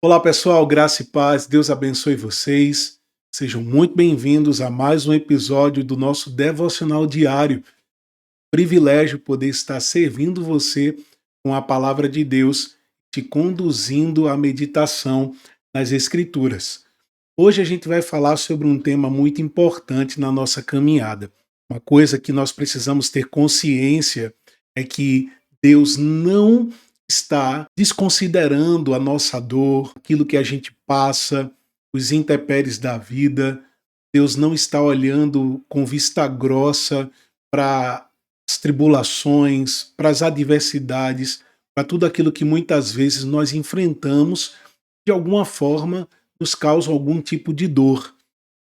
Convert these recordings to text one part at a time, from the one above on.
Olá pessoal, graça e paz, Deus abençoe vocês. Sejam muito bem-vindos a mais um episódio do nosso devocional diário. Privilégio poder estar servindo você com a palavra de Deus, te conduzindo à meditação nas Escrituras. Hoje a gente vai falar sobre um tema muito importante na nossa caminhada. Uma coisa que nós precisamos ter consciência é que Deus não está desconsiderando a nossa dor, aquilo que a gente passa, os intempéries da vida. Deus não está olhando com vista grossa para as tribulações, para as adversidades, para tudo aquilo que muitas vezes nós enfrentamos de alguma forma nos causa algum tipo de dor.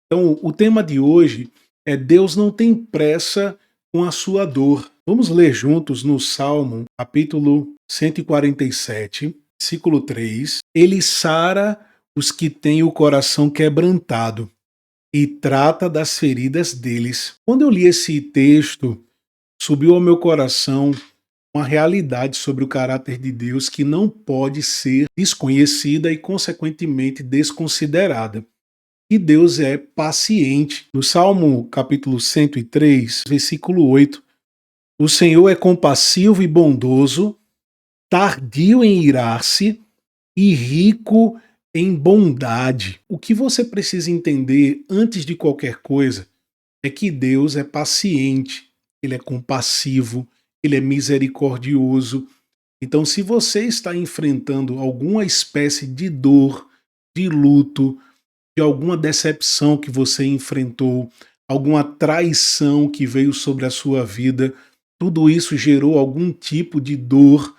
Então, o tema de hoje é Deus não tem pressa com a sua dor. Vamos ler juntos no Salmo, capítulo 147, versículo 3. Ele sara os que têm o coração quebrantado e trata das feridas deles. Quando eu li esse texto, subiu ao meu coração uma realidade sobre o caráter de Deus que não pode ser desconhecida e, consequentemente, desconsiderada. E Deus é paciente. No Salmo capítulo 103, versículo 8, o Senhor é compassivo e bondoso, tardio em irar-se e rico em bondade. O que você precisa entender antes de qualquer coisa é que Deus é paciente, ele é compassivo, ele é misericordioso. Então, se você está enfrentando alguma espécie de dor, de luto, de alguma decepção que você enfrentou, alguma traição que veio sobre a sua vida, tudo isso gerou algum tipo de dor,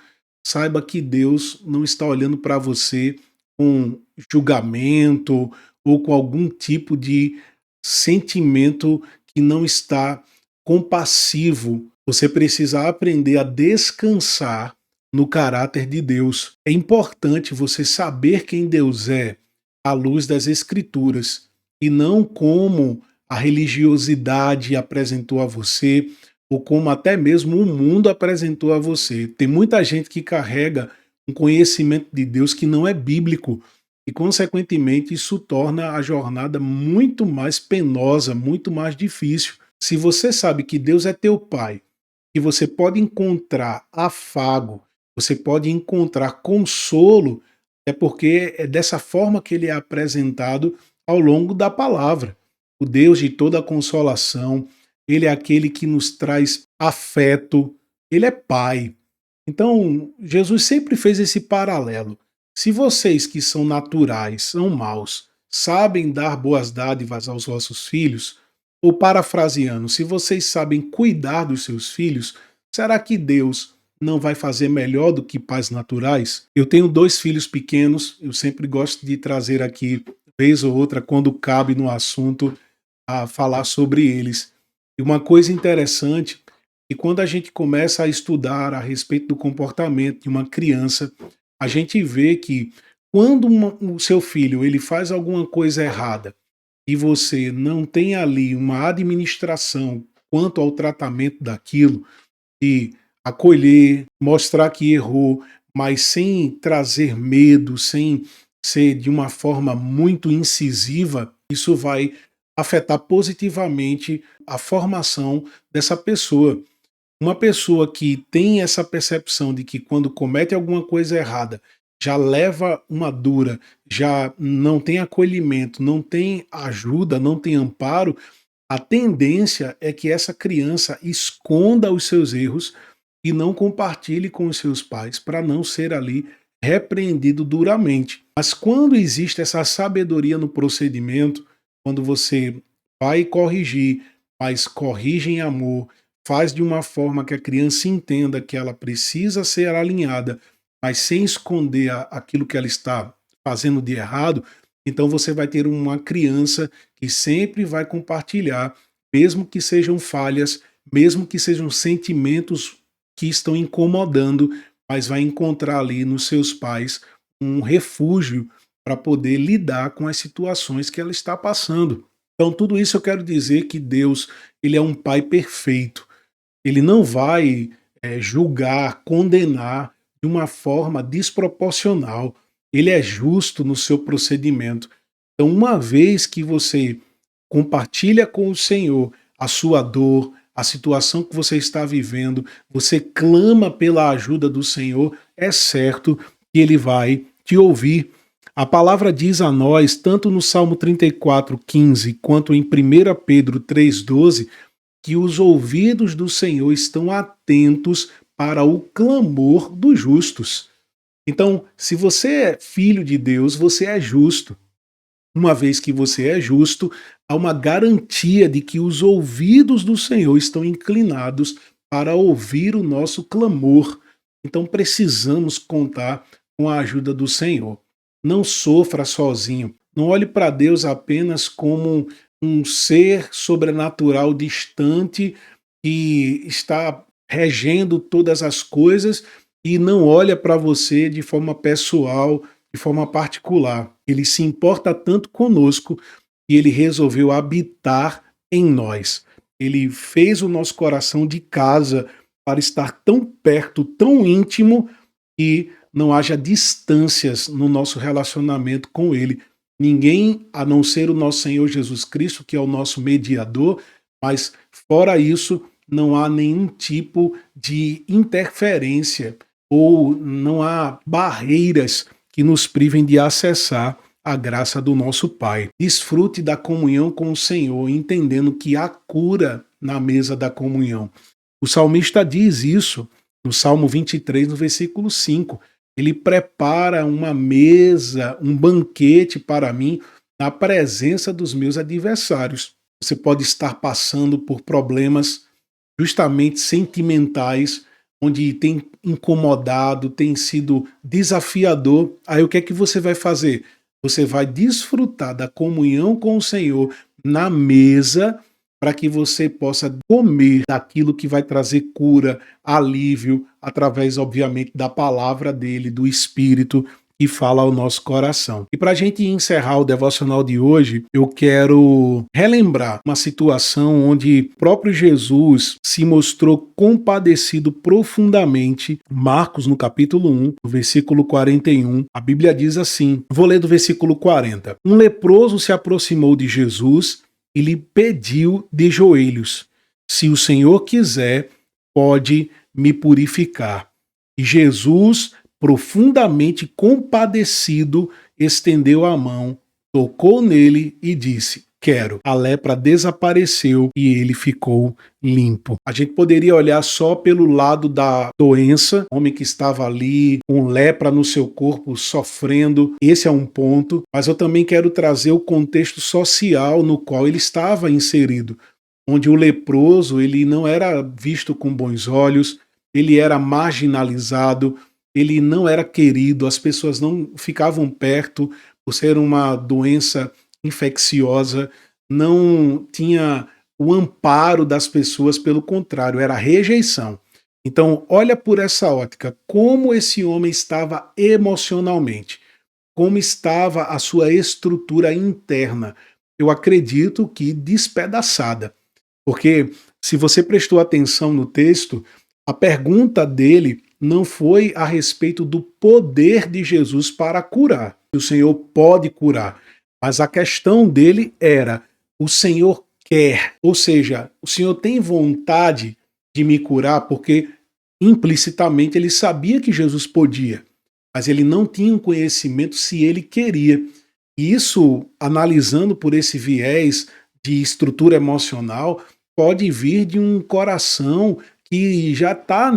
saiba que Deus não está olhando para você com julgamento ou com algum tipo de sentimento que não está compassivo. Você precisa aprender a descansar no caráter de Deus. É importante você saber quem Deus é à luz das Escrituras e não como a religiosidade apresentou a você ou como até mesmo o mundo apresentou a você. Tem muita gente que carrega um conhecimento de Deus que não é bíblico e, consequentemente, isso torna a jornada muito mais penosa, muito mais difícil. Se você sabe que Deus é teu Pai, que você pode encontrar afago, você pode encontrar consolo, é porque é dessa forma que ele é apresentado ao longo da palavra. O Deus de toda consolação, ele é aquele que nos traz afeto, ele é Pai. Então, Jesus sempre fez esse paralelo. Se vocês que são naturais, são maus, sabem dar boas dádivas aos vossos filhos, ou parafraseando, se vocês sabem cuidar dos seus filhos, será que Deus não vai fazer melhor do que pais naturais? Eu tenho dois filhos pequenos, eu sempre gosto de trazer aqui, vez ou outra, quando cabe no assunto, a falar sobre eles. E uma coisa interessante é que quando a gente começa a estudar a respeito do comportamento de uma criança, a gente vê que quando o seu filho ele faz alguma coisa errada e você não tem ali uma administração quanto ao tratamento daquilo, e acolher, mostrar que errou, mas sem trazer medo, sem ser de uma forma muito incisiva, isso vai afetar positivamente a formação dessa pessoa. Uma pessoa que tem essa percepção de que quando comete alguma coisa errada, já leva uma dura, já não tem acolhimento, não tem ajuda, não tem amparo, a tendência é que essa criança esconda os seus erros e não compartilhe com os seus pais para não ser ali repreendido duramente. Mas quando existe essa sabedoria no procedimento, quando você vai corrigir, mas corrige em amor, faz de uma forma que a criança entenda que ela precisa ser alinhada, mas sem esconder aquilo que ela está fazendo de errado, então você vai ter uma criança que sempre vai compartilhar, mesmo que sejam falhas, mesmo que sejam sentimentos que estão incomodando, mas vai encontrar ali nos seus pais um refúgio para poder lidar com as situações que ela está passando. Então, tudo isso eu quero dizer que Deus, ele é um pai perfeito. Ele não vai julgar, condenar de uma forma desproporcional. ele é justo no seu procedimento. Então, uma vez que você compartilha com o Senhor a sua dor, a situação que você está vivendo, você clama pela ajuda do Senhor, é certo que ele vai te ouvir. A palavra diz a nós, tanto no Salmo 34:15, quanto em 1 Pedro 3:12, que os ouvidos do Senhor estão atentos para o clamor dos justos. Então, se você é filho de Deus, você é justo. Uma vez que você é justo, há uma garantia de que os ouvidos do Senhor estão inclinados para ouvir o nosso clamor. Então precisamos contar com a ajuda do Senhor. Não sofra sozinho. Não olhe para Deus apenas como um ser sobrenatural distante que está regendo todas as coisas e não olha para você de forma pessoal, de forma particular. Ele se importa tanto conosco que ele resolveu habitar em nós. Ele fez o nosso coração de casa para estar tão perto, tão íntimo, que não haja distâncias no nosso relacionamento com ele. Ninguém, a não ser o nosso Senhor Jesus Cristo, que é o nosso mediador, mas fora isso, não há nenhum tipo de interferência ou não há barreiras que nos privem de acessar a graça do nosso Pai. Desfrute da comunhão com o Senhor, entendendo que há cura na mesa da comunhão. O salmista diz isso no Salmo 23, no versículo 5. Ele prepara uma mesa, um banquete para mim na presença dos meus adversários. Você pode estar passando por problemas justamente sentimentais, onde tem incomodado, tem sido desafiador. Aí o que é que você vai fazer? Você vai desfrutar da comunhão com o Senhor na mesa, para que você possa comer daquilo que vai trazer cura, alívio, através, obviamente, da palavra dele, do Espírito que fala ao nosso coração. E para a gente encerrar o devocional de hoje, eu quero relembrar uma situação onde o próprio Jesus se mostrou compadecido profundamente. Marcos, no capítulo 1, no versículo 41, a Bíblia diz assim, vou ler do versículo 40. Um leproso se aproximou de Jesus e lhe pediu de joelhos, se o Senhor quiser, pode me purificar. E Jesus, profundamente compadecido, estendeu a mão, tocou nele e disse, quero. A lepra desapareceu e ele ficou limpo. A gente poderia olhar só pelo lado da doença, o homem que estava ali com lepra no seu corpo sofrendo, esse é um ponto, mas eu também quero trazer o contexto social no qual ele estava inserido, onde o leproso ele não era visto com bons olhos, ele era marginalizado, ele não era querido, as pessoas não ficavam perto por ser uma doença infecciosa, não tinha o amparo das pessoas, pelo contrário, era rejeição. Então, olha por essa ótica, como esse homem estava emocionalmente, como estava a sua estrutura interna. Eu acredito que despedaçada, porque se você prestou atenção no texto, a pergunta dele não foi a respeito do poder de Jesus para curar. O Senhor pode curar. Mas a questão dele era, o Senhor quer, ou seja, o Senhor tem vontade de me curar, porque implicitamente ele sabia que Jesus podia, mas ele não tinha um conhecimento se ele queria. E isso, analisando por esse viés de estrutura emocional, pode vir de um coração que já está,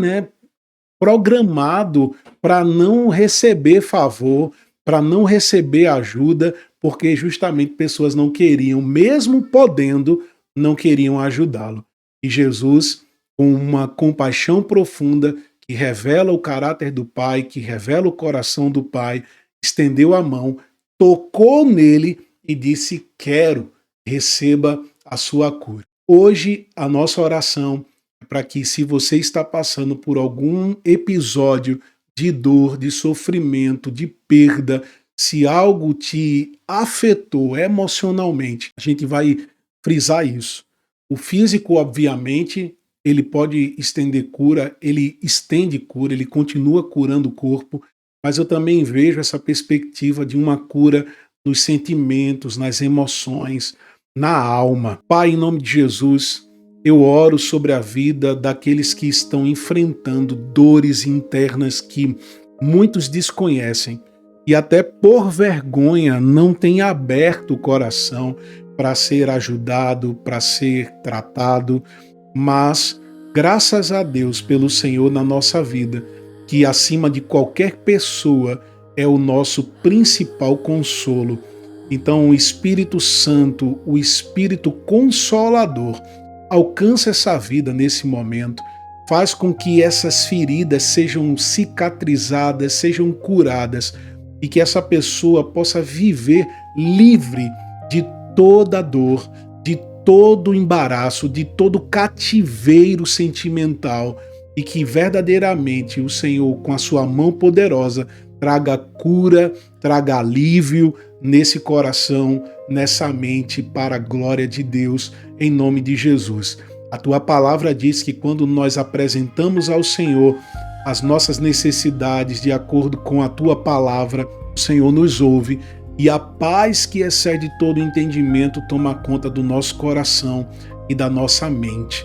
programado para não receber favor, para não receber ajuda, porque justamente pessoas não queriam, mesmo podendo, não queriam ajudá-lo. E Jesus, com uma compaixão profunda, que revela o caráter do Pai, que revela o coração do Pai, estendeu a mão, tocou nele e disse, quero, receba a sua cura. Hoje, a nossa oração é para que, se você está passando por algum episódio de dor, de sofrimento, de perda, se algo te afetou emocionalmente, a gente vai frisar isso. O físico, obviamente, ele pode estender cura, ele estende cura, ele continua curando o corpo, mas eu também vejo essa perspectiva de uma cura nos sentimentos, nas emoções, na alma. Pai, em nome de Jesus, eu oro sobre a vida daqueles que estão enfrentando dores internas que muitos desconhecem e até por vergonha não têm aberto o coração para ser ajudado, para ser tratado, mas graças a Deus pelo Senhor na nossa vida, que acima de qualquer pessoa é o nosso principal consolo. Então o Espírito Santo, o Espírito Consolador, alcança essa vida nesse momento, faz com que essas feridas sejam cicatrizadas, sejam curadas e que essa pessoa possa viver livre de toda dor, de todo embaraço, de todo cativeiro sentimental e que verdadeiramente o Senhor, com a sua mão poderosa, traga cura, traga alívio nesse coração, nessa mente, para a glória de Deus, em nome de Jesus. A tua palavra diz que quando nós apresentamos ao Senhor as nossas necessidades de acordo com a tua palavra, o Senhor nos ouve e a paz que excede todo entendimento toma conta do nosso coração e da nossa mente.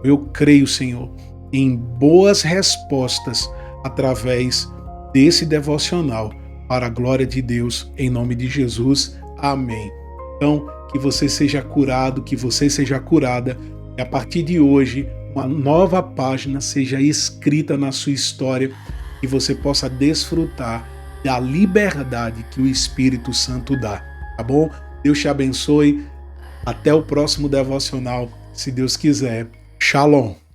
Eu creio, Senhor, em boas respostas através desse devocional, para a glória de Deus, em nome de Jesus. Amém. Então, que você seja curado, que você seja curada, e a partir de hoje, uma nova página seja escrita na sua história e você possa desfrutar da liberdade que o Espírito Santo dá, tá bom? Deus te abençoe. Até o próximo devocional, se Deus quiser. Shalom.